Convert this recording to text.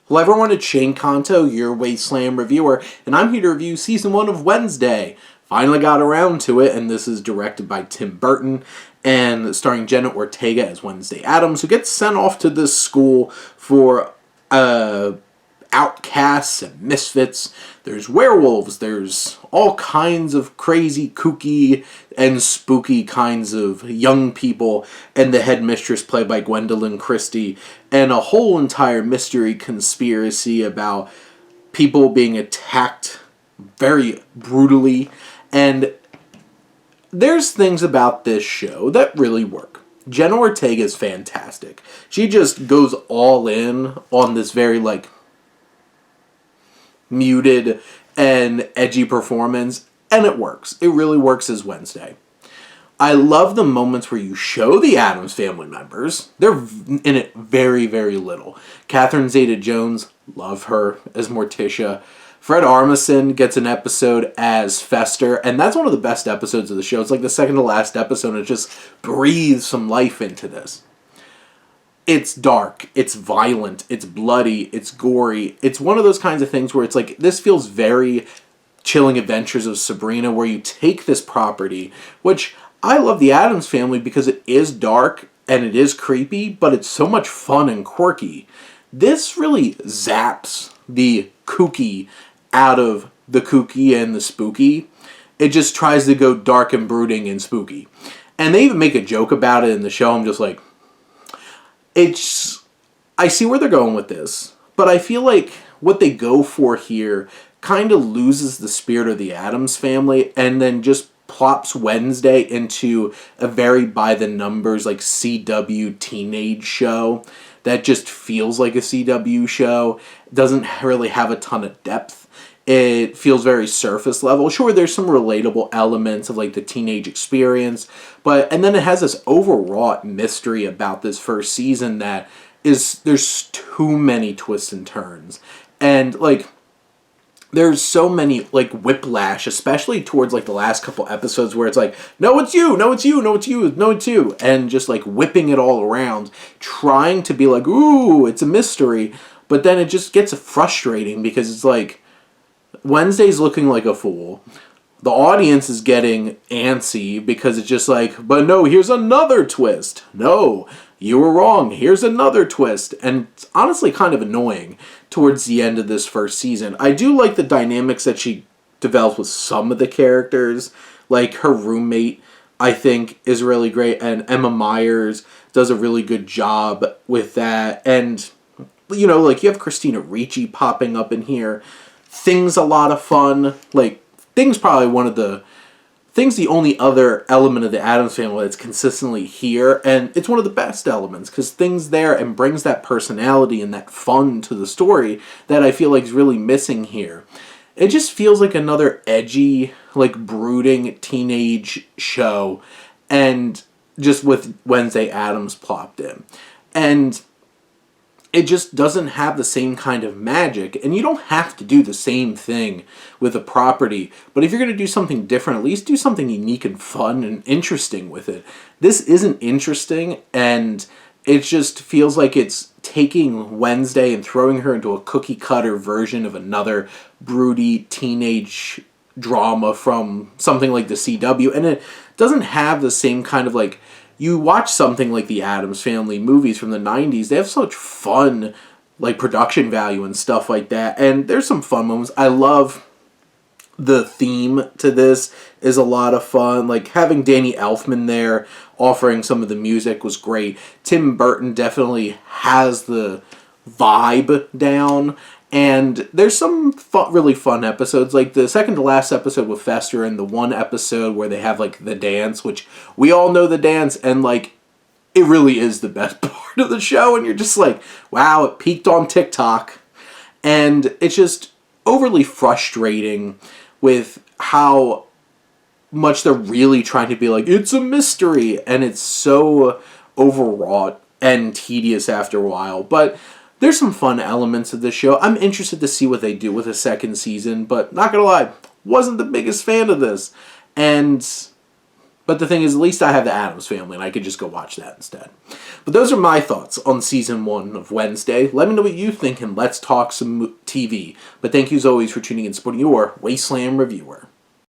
Hello everyone, it's Shane Kanto, your Wasteland reviewer, and I'm here to review Season 1 of Wednesday. Finally got around to it, and this is directed by Tim Burton, and starring Jenna Ortega as Wednesday Addams, who gets sent off to this school for outcasts and misfits. There's werewolves, there's all kinds of crazy, kooky, and spooky kinds of young people, and the headmistress played by Gwendolyn Christie, and a whole entire mystery conspiracy about people being attacked very brutally. And there's things about this show that really work. Jenna Ortega is fantastic. She just goes all in on this very, muted and edgy performance, and it works. It really works as Wednesday. I love the moments where you show the Addams family members. They're in it very, very little. Catherine Zeta-Jones, love her as Morticia. Fred Armisen gets an episode as Fester, and that's one of the best episodes of the show. It's like the second to last episode, and it just breathes some life into this. It's dark, it's violent, it's bloody, it's gory. It's one of those kinds of things where it's like, this feels very Chilling Adventures of Sabrina, where you take this property, which I love the Addams Family because it is dark and it is creepy, but it's so much fun and quirky. This really zaps the kooky out of the kooky and the spooky. It just tries to go dark and brooding and spooky. And they even make a joke about it in the show. I'm just like, I see where they're going with this, but I feel like what they go for here kind of loses the spirit of the Addams Family and then just plops Wednesday into a very by-the-numbers, CW teenage show that just feels like a CW show. Doesn't really have a ton of depth. It feels very surface level. Sure, there's some relatable elements of the teenage experience, and then it has this overwrought mystery about this first season that there's too many twists and turns. And there's so many whiplash, especially towards the last couple episodes where it's no, it's you, no, it's you, no, it's you, no, it's you, and just whipping it all around, trying to be ooh, it's a mystery, but then it just gets frustrating because it's Wednesday's looking like a fool. The audience is getting antsy because it's just but no, here's another twist. No, you were wrong. Here's another twist. And it's honestly kind of annoying towards the end of this first season. I do like the dynamics that she develops with some of the characters. Her roommate, I think, is really great. And Emma Myers does a really good job with that. And, you have Christina Ricci popping up in here. Thing's a lot of fun. Thing's probably the only other element of the Addams Family that's consistently here, and it's one of the best elements, because Thing's there and brings that personality and that fun to the story that I feel is really missing here. It just feels like another edgy, brooding teenage show, and just with Wednesday Addams plopped in. And it just doesn't have the same kind of magic, and you don't have to do the same thing with a property, but if you're going to do something different, at least do something unique and fun and interesting with it. This isn't interesting, and it just feels like it's taking Wednesday and throwing her into a cookie-cutter version of another broody teenage drama from something like the CW, and it doesn't have the same kind of you watch something like the Addams Family movies from the 90s, they have such fun, production value and stuff like that, and there's some fun moments. I love the theme to this is a lot of fun. Having Danny Elfman there offering some of the music was great. Tim Burton definitely has the vibe down, and there's some really fun episodes, the second to last episode with Fester, and the one episode where they have the dance, which we all know the dance, and it really is the best part of the show, and you're just wow, it peaked on TikTok. And it's just overly frustrating with how much they're really trying to be it's a mystery, and it's so overwrought and tedious after a while. But there's some fun elements of this show. I'm interested to see what they do with a second season, but not gonna lie, wasn't the biggest fan of this. And But the thing is, at least I have the Addams Family, and I could just go watch that instead. But those are my thoughts on Season 1 of Wednesday. Let me know what you think, and let's talk some TV. But thank you as always for tuning in and supporting your Wasteland reviewer.